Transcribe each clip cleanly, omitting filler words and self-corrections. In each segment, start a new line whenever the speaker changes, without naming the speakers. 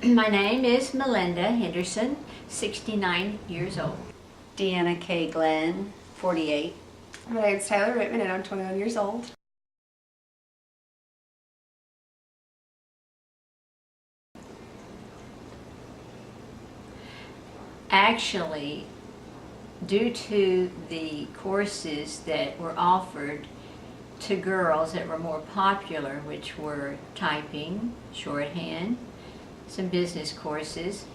My name is Melinda Henderson, 69 years old.
Deanna K. Glenn, 48.
My name's Taylor Rittman and I'm 21 years old.
Actually, due to the courses that were offered to girls that were more popular, which were typing, shorthand, some business courses,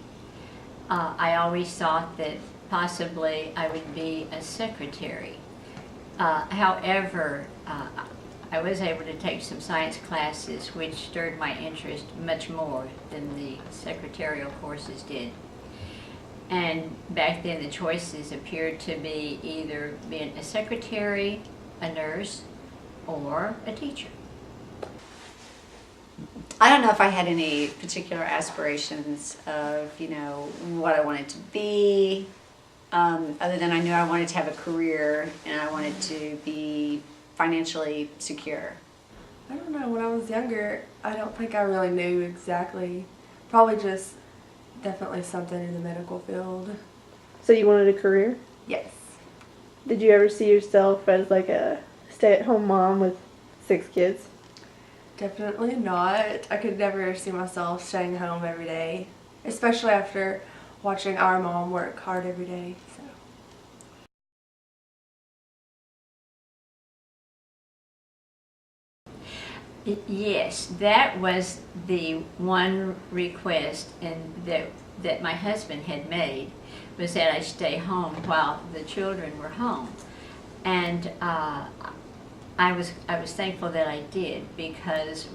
I always thought that possibly I would be a secretary. However, I was able to take some science classes which stirred my interest much more than the secretarial courses did. And back then the choices appeared to be either being a secretary, a nurse, or a teacher.
I don't know if I had any particular aspirations of, what I wanted to be, other than I knew I wanted to have a career and I wanted to be financially secure.
I don't know, when I was younger, I don't think I really knew exactly. Probably just definitely something in the medical field.
So you wanted a career?
Yes.
Did you ever see yourself as like a stay-at-home mom with 6 kids?
Definitely not. I could never see myself staying home every day, especially after watching our mom work hard every day.
Yes, that was the one request that my husband had made, was that I stay home while the children were home. And I was thankful that I did, because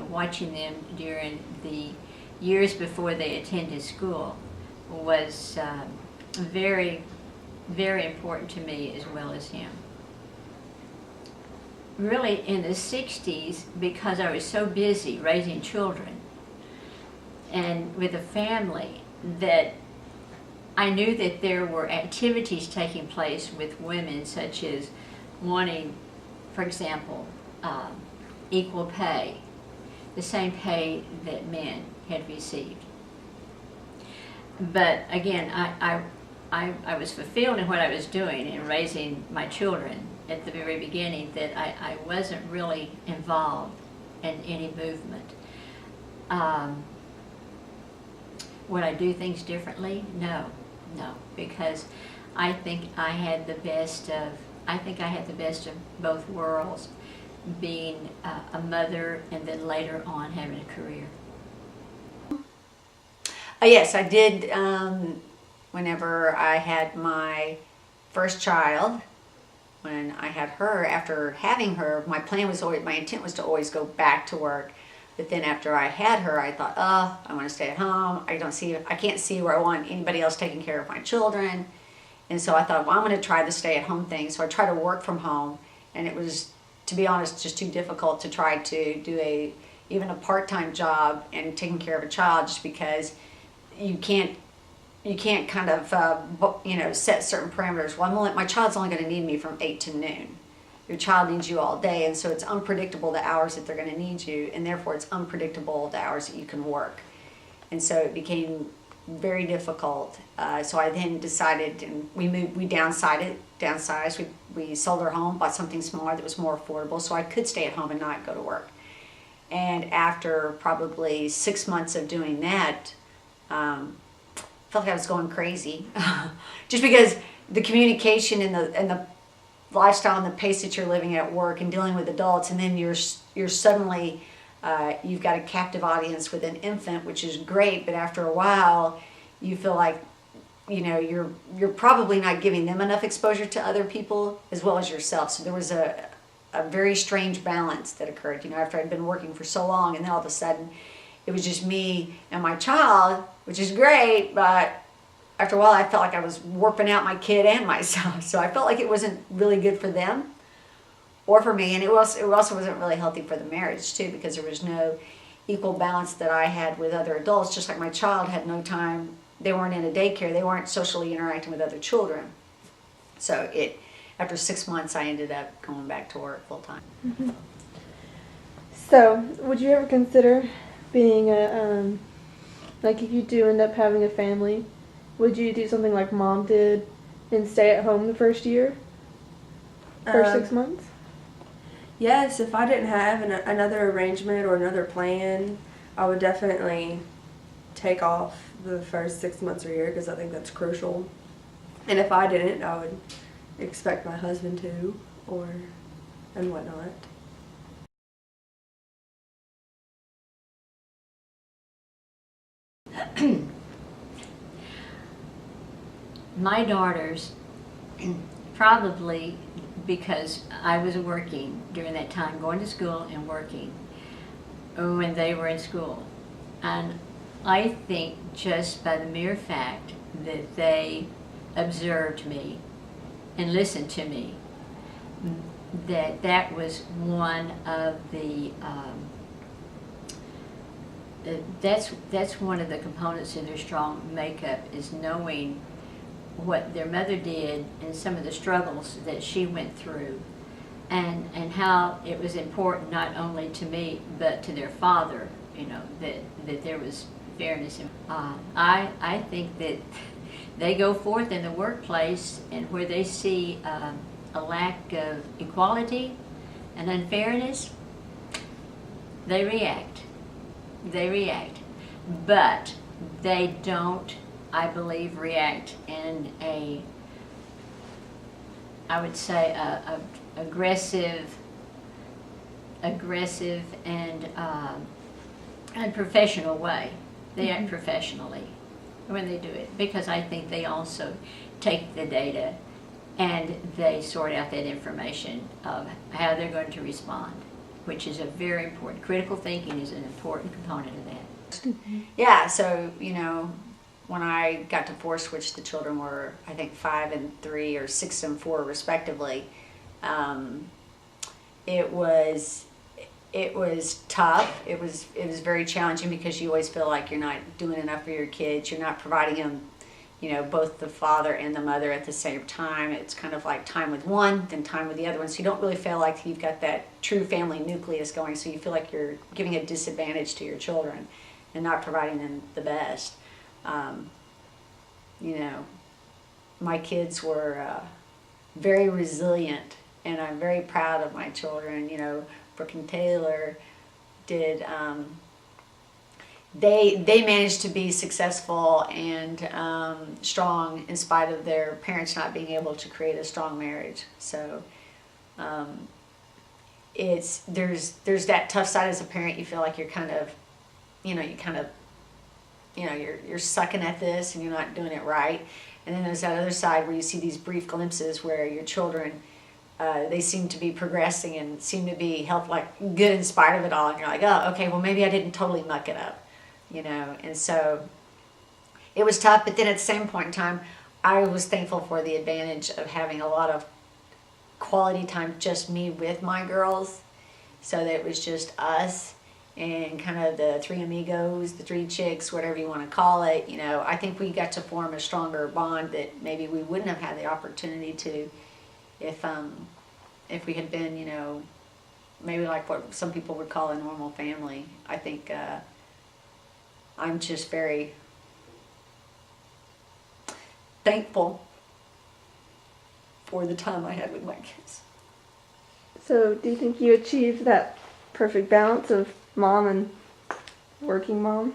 watching them during the years before they attended school was very, very important to me as well as him. Really in the 60s, because I was so busy raising children and with a family, that I knew that there were activities taking place with women, such as wanting, for example, equal pay, the same pay that men had received. But again, I was fulfilled in what I was doing in raising my children at the very beginning, that I wasn't really involved in any movement. Would I do things differently? No, because I think I had the best of both worlds, being a mother and then later on having a career.
Yes, I did. Whenever I had my first child, when I had her, after having her, my intent was to always go back to work. But then after I had her, I thought, I want to stay at home. I can't see where I want anybody else taking care of my children. And so I thought, well, I'm going to try the stay-at-home thing. So I tried to work from home, and it was, to be honest, just too difficult to try to do even a part-time job and taking care of a child, just because you can't kind of set certain parameters. Well, my child's only going to need me from 8 to noon. Your child needs you all day, and so it's unpredictable the hours that they're going to need you, and therefore it's unpredictable the hours that you can work. And so it became very difficult. So I then decided, and we downsized. We sold our home, bought something smaller that was more affordable, so I could stay at home and not go to work. And after probably 6 months of doing that, felt like I was going crazy, just because the communication and the lifestyle and the pace that you're living at work and dealing with adults, and then you're suddenly you've got a captive audience with an infant, which is great, but after a while you feel like you're probably not giving them enough exposure to other people as well as yourself. So there was a very strange balance that occurred, after I'd been working for so long, and then all of a sudden it was just me and my child, which is great, but after a while I felt like I was warping out my kid and myself. So I felt like it wasn't really good for them or for me, and it also wasn't really healthy for the marriage too, because there was no equal balance that I had with other adults. Just like my child had no time, they weren't in a daycare, they weren't socially interacting with other children. So after 6 months I ended up going back to work full time.
Mm-hmm. So would you ever consider being a Like if you do end up having a family, would you do something like Mom did and stay at home the first year? First 6 months?
Yes, if I didn't have another arrangement or another plan, I would definitely take off the first 6 months or year because I think that's crucial. And if I didn't, I would expect my husband to, and whatnot.
My daughters, probably because I was working during that time, going to school and working when they were in school. And I think just by the mere fact that they observed me and listened to me, that was one of the that's one of the components of their strong makeup, is knowing what their mother did and some of the struggles that she went through, and how it was important not only to me but to their father, that there was fairness. I think that they go forth in the workplace, and where they see a lack of equality and unfairness, they react. But they don't, I believe, react in I would say a aggressive and unprofessional way. They act professionally when they do it, because I think they also take the data and they sort out that information of how they're going to respond, which is a very important. Critical thinking is an important component of that.
Yeah, so, when I got divorced, which the children were, I think, 5 and 3 or 6 and 4 respectively, it was tough. It was very challenging because you always feel like you're not doing enough for your kids. You're not providing them, both the father and the mother at the same time. It's kind of like time with one, then time with the other one. So you don't really feel like you've got that true family nucleus going. So you feel like you're giving a disadvantage to your children and not providing them the best. My kids were very resilient, and I'm very proud of my children. Brooke and Taylor did. They managed to be successful and strong in spite of their parents not being able to create a strong marriage. So there's that tough side as a parent. You feel like you're kind of, you're sucking at this and you're not doing it right. And then there's that other side where you see these brief glimpses where your children, they seem to be progressing and seem to be good in spite of it all. And you're like, oh, okay, well maybe I didn't totally muck it up, And so it was tough, but then at the same point in time, I was thankful for the advantage of having a lot of quality time, just me with my girls, so that it was just us and kind of the 3 amigos, the 3 chicks, whatever you want to call it. I think we got to form a stronger bond that maybe we wouldn't have had the opportunity to if we had been, maybe like what some people would call a normal family. I think I'm just very thankful for the time I had with my kids.
So do you think you achieved that perfect balance of mom and working mom?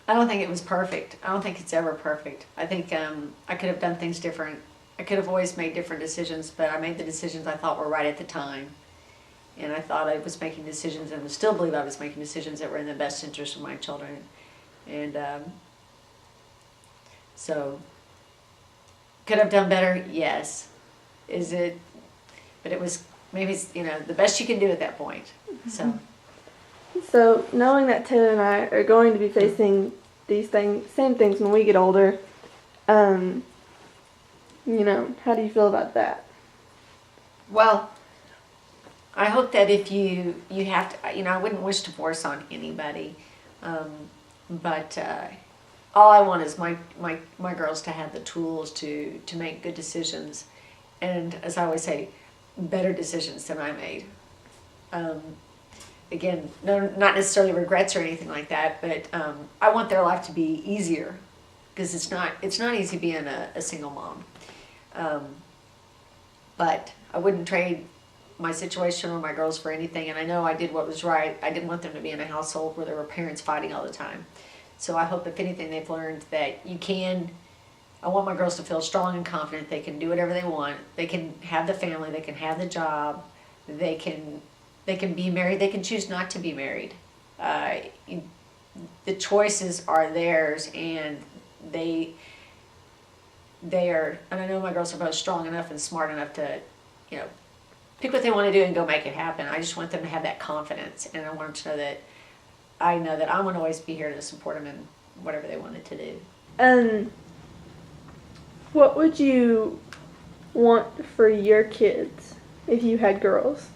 I don't think it was perfect. I don't think it's ever perfect. I think I could have done things different. I could have always made different decisions, but I made the decisions I thought were right at the time. And I thought I was making decisions, and I still believe I was making decisions that were in the best interest of my children. And so, could have done better? Yes. Is it? But it was maybe the best you can do at that point.
So knowing that Taylor and I are going to be facing these same things when we get older, how do you feel about that?
Well, I hope that if you have to, I wouldn't wish divorce on anybody, but all I want is my girls to have the tools to make good decisions, and as I always say, better decisions than I made. again, no, not necessarily regrets or anything like that, but I want their life to be easier, because it's not easy being a single mom. But I wouldn't trade my situation or my girls for anything, and I know I did what was right. I didn't want them to be in a household where there were parents fighting all the time. So I hope, if anything, they've learned that you can. I want my girls to feel strong and confident. They can do whatever they want. They can have the family. They can have the job. They can be married. They can choose not to be married. The choices are theirs, and they are. And I know my girls are both strong enough and smart enough to, pick what they want to do and go make it happen. I just want them to have that confidence, and I want them to know that I'm going to always be here to support them in whatever they wanted to do.
And what would you want for your kids if you had girls?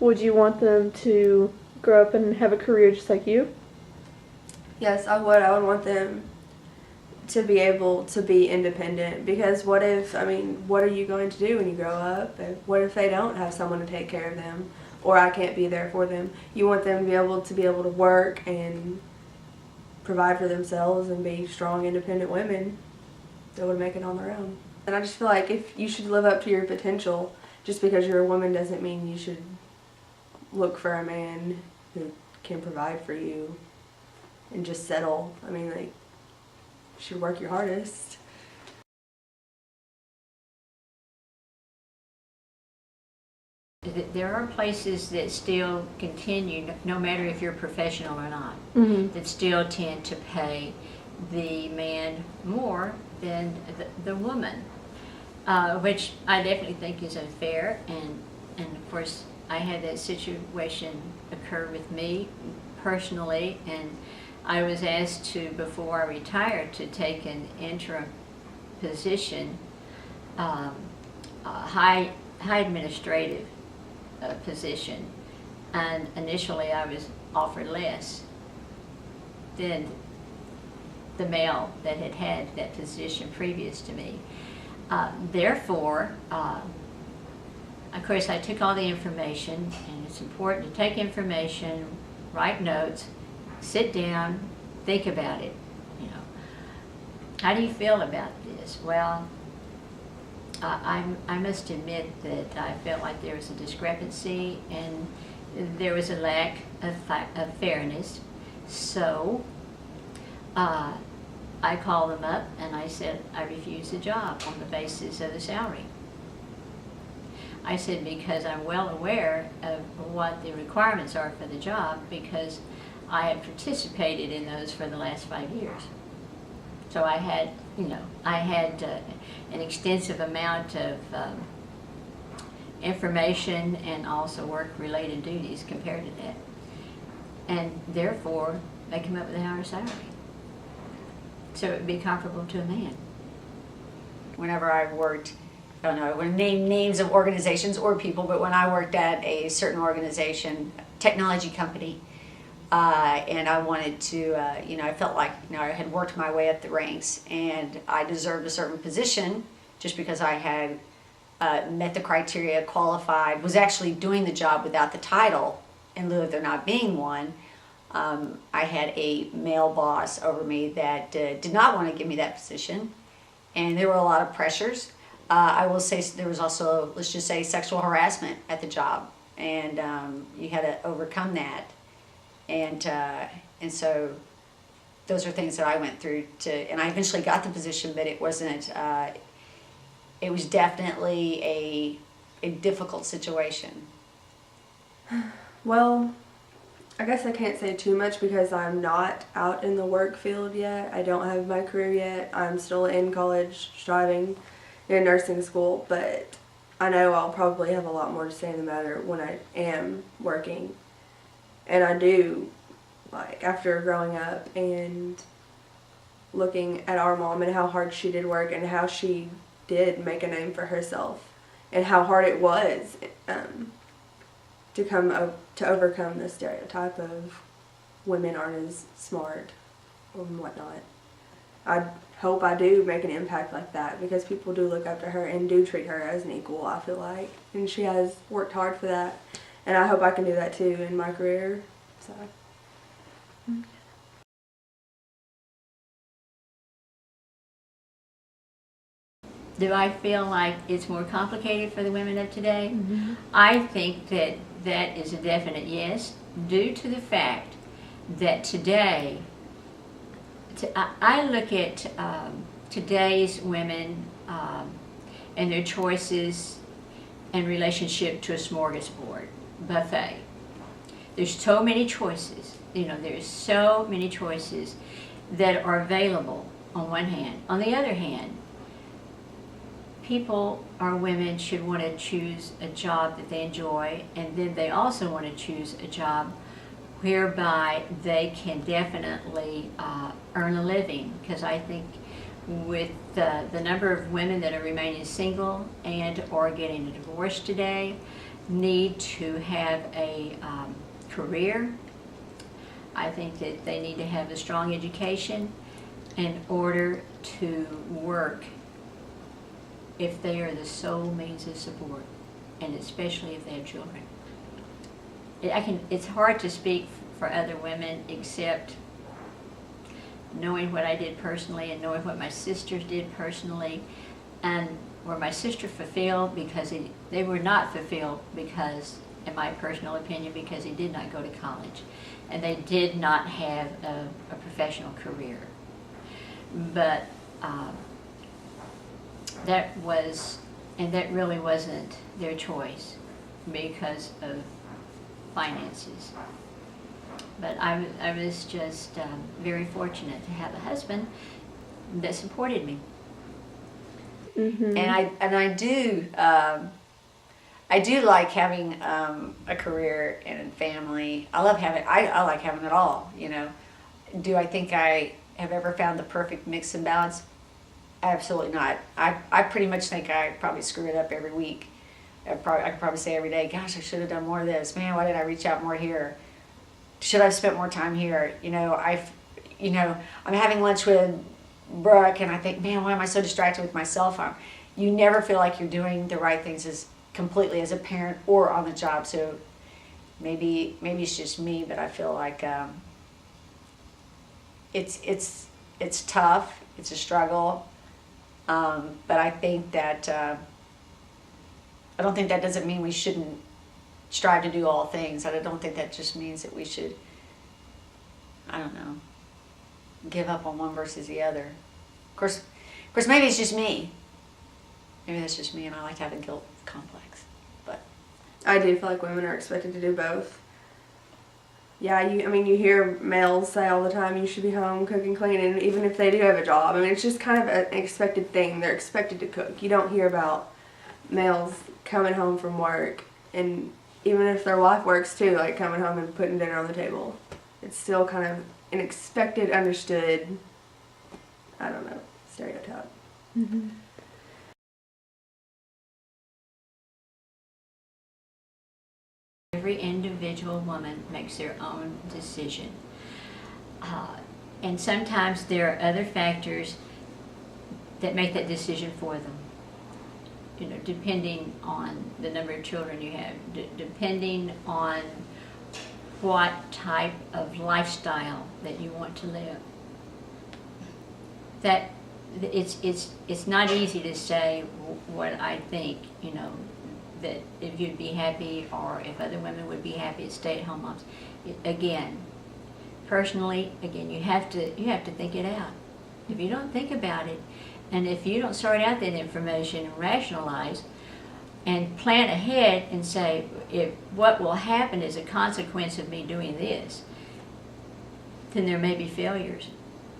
Would you want them to grow up and have a career just like you?
Yes, I would. I would want them to be able to be independent, because what are you going to do when you grow up? What if they don't have someone to take care of them, or I can't be there for them? You want them to be able to work and provide for themselves and be strong, independent women that would make it on their own. And I just feel like if you should live up to your potential, just because you're a woman doesn't mean you should look for a man who can provide for you and just settle. You should work your hardest.
There are places that still continue, no matter if you're professional or not, that still tend to pay the man more than the woman, which I definitely think is unfair. And of course, I had that situation occur with me personally, and I was asked to, before I retired, to take an interim position, high administrative position, and initially I was offered less than the male that had that position previous to me. Therefore, of course, I took all the information, and it's important to take information, write notes, sit down, think about it. How do you feel about this? Well, I must admit that I felt like there was a discrepancy and there was a lack of fairness. So I called them up and I said I refused the job on the basis of the salary. I said, because I'm well aware of what the requirements are for the job, because I have participated in those for the last 5 years. So I had an extensive amount of information and also work-related duties compared to that. And therefore, they come up with a higher salary. So it would be comparable to a man.
Whenever I worked, I don't know, I wouldn't name names of organizations or people, but when I worked at a certain organization, technology company, and I wanted to, I felt like, I had worked my way up the ranks and I deserved a certain position just because I had met the criteria, qualified, was actually doing the job without the title in lieu of there not being one. I had a male boss over me that did not want to give me that position, and there were a lot of pressures. I will say there was also, let's just say, sexual harassment at the job, and you had to overcome that. And so those are things that I went through and I eventually got the position, but it wasn't, it was definitely a difficult situation.
Well, I guess I can't say too much because I'm not out in the work field yet. I don't have my career yet. I'm still in college, striving in nursing school, but I know I'll probably have a lot more to say in the matter when I am working. And I do, after growing up and looking at our mom and how hard she did work and how she did make a name for herself and how hard it was to overcome the stereotype of women aren't as smart and whatnot. I hope I do make an impact like that because people do look up to her and do treat her as an equal, I feel like. And she has worked hard for that. and I hope I can do that too in my career. So.
Do I feel like it's more complicated for the women of today? I think that that is a definite yes, due to the fact that today, I look at today's women and their choices in relationship to a smorgasbord buffet. There's so many choices, there's so many choices that are available on one hand. On the other hand, people or women should want to choose a job that they enjoy, and then they also want to choose a job whereby they can definitely earn a living, because I think with the number of women that are remaining single and or getting a divorce today, need to have a career. I think that they need to have a strong education in order to work if they are the sole means of support, and especially if they have children. It's hard to speak for other women except knowing what I did personally and knowing what my sisters did personally, and were my sister fulfilled because they were not fulfilled because, in my personal opinion, because they did not go to college and they did not have a professional career. But that really wasn't their choice because of finances. But I was just very fortunate to have a husband that supported me.
And I do like having a career and a family. I like having it all. Do I think I have ever found the perfect mix and balance? Absolutely not. I pretty much think I probably screw it up every week. I could probably say every day, gosh, I should have done more of this. Man, why didn't I reach out more here? Should I have spent more time here? I'm having lunch with Brooke, and I think, man, why am I so distracted with my cell phone? You never feel like you're doing the right things completely as a parent or on the job. So maybe it's just me, but I feel like it's tough. It's a struggle. But I think that I don't think that doesn't mean we shouldn't strive to do all things. I don't think that just means that we should, I don't know, give up on one versus the other. Of course, maybe it's just me. Maybe that's just me, and I like to have a guilt complex. But
I do feel like women are expected to do both. Yeah, you hear males say all the time, you should be home cooking, cleaning, even if they do have a job. It's just kind of an expected thing. They're expected to cook. You don't hear about males coming home from work, and even if their wife works too, like coming home and putting dinner on the table. It's still kind of an expected, understood, I don't know, stereotype.
Mm-hmm.
Every individual woman makes their own decision. And sometimes there are other factors that make that decision for them. Depending on the number of children you have, depending on what type of lifestyle that you want to live. That it's not easy to say what I think, that if you'd be happy or if other women would be happy as stay-at-home moms. Personally, you have to think it out. If you don't think about it, and if you don't sort out that information and rationalize and plan ahead and say, if what will happen is a consequence of me doing this, then there may be failures.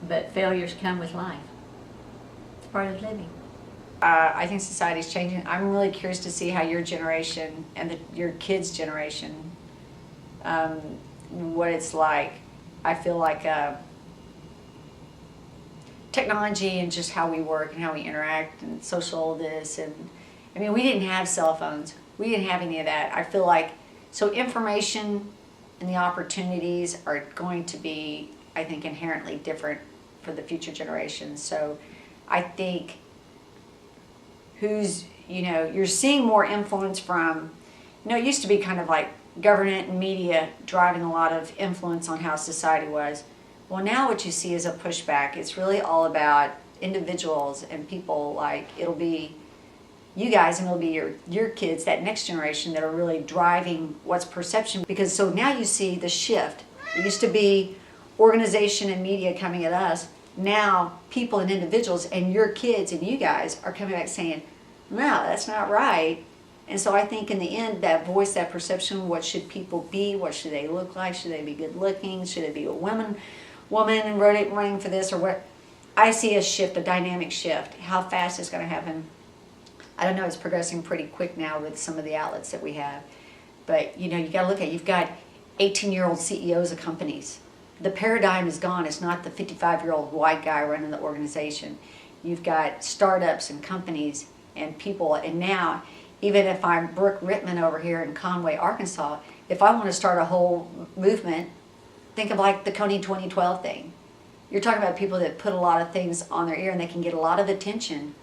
But failures come with life. It's part of living.
I think society's changing. I'm really curious to see how your generation and your kids' generation, what it's like. I feel like technology and just how we work and how we interact and social this, and we didn't have cell phones. We didn't have any of that. I feel like, so information and the opportunities are going to be, I think, inherently different for the future generations. So I think you're seeing more influence from, it used to be kind of like government and media driving a lot of influence on how society was. Well, now what you see is a pushback. It's really all about individuals and people, like it'll be you guys and it'll be your kids, that next generation, that are really driving what's perception. Because so now you see the shift. It used to be organization and media coming at us. Now people and individuals and your kids and you guys are coming back saying, no, that's not right. And so I think in the end, that voice, that perception, what should people be? What should they look like? Should they be good looking? Should it be a woman running for this or what? I see a shift, a dynamic shift. How fast it's going to happen, I don't know. It's progressing pretty quick now with some of the outlets that we have. But you know, you got to look at, you've got 18-year-old CEOs of companies. The paradigm is gone. It's not the 55-year-old white guy running the organization. You've got startups and companies and people. And now, even if I'm Brooke Rittman over here in Conway, Arkansas, if I want to start a whole movement, think of like the Coney 2012 thing. You're talking about people that put a lot of things on their ear and they can get a lot of attention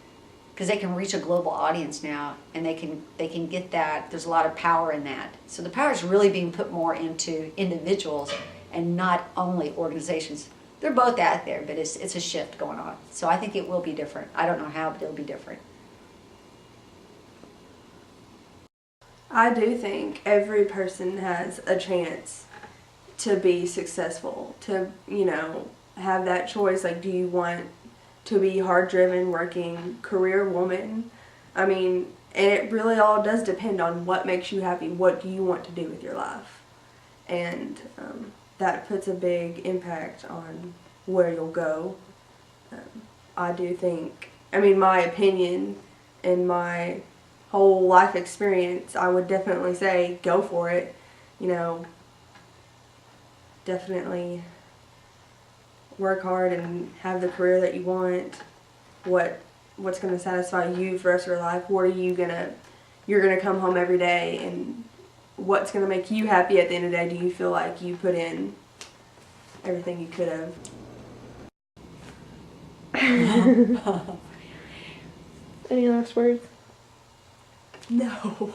because they can reach a global audience now, and they can get that. There's a lot of power in that. So the power is really being put more into individuals and not only organizations. They're both out there, but it's a shift going on. So I think it will be different. I don't know how, but it'll be different.
I do think every person has a chance to be successful, to, you know, have that choice. Like, do you want to be hard-driven, working, career woman? I mean, and it really all does depend on what makes you happy. What do you want to do with your life? And that puts a big impact on where you'll go. I do think, I mean, my opinion and my whole life experience, I would definitely say go for it. You know, definitely work hard and have the career that you want. What's going to satisfy you for the rest of your life? What are you're going to come home every day, and what's going to make you happy at the end of the day? Do you feel like you put in everything you could have?
Any last words?
No.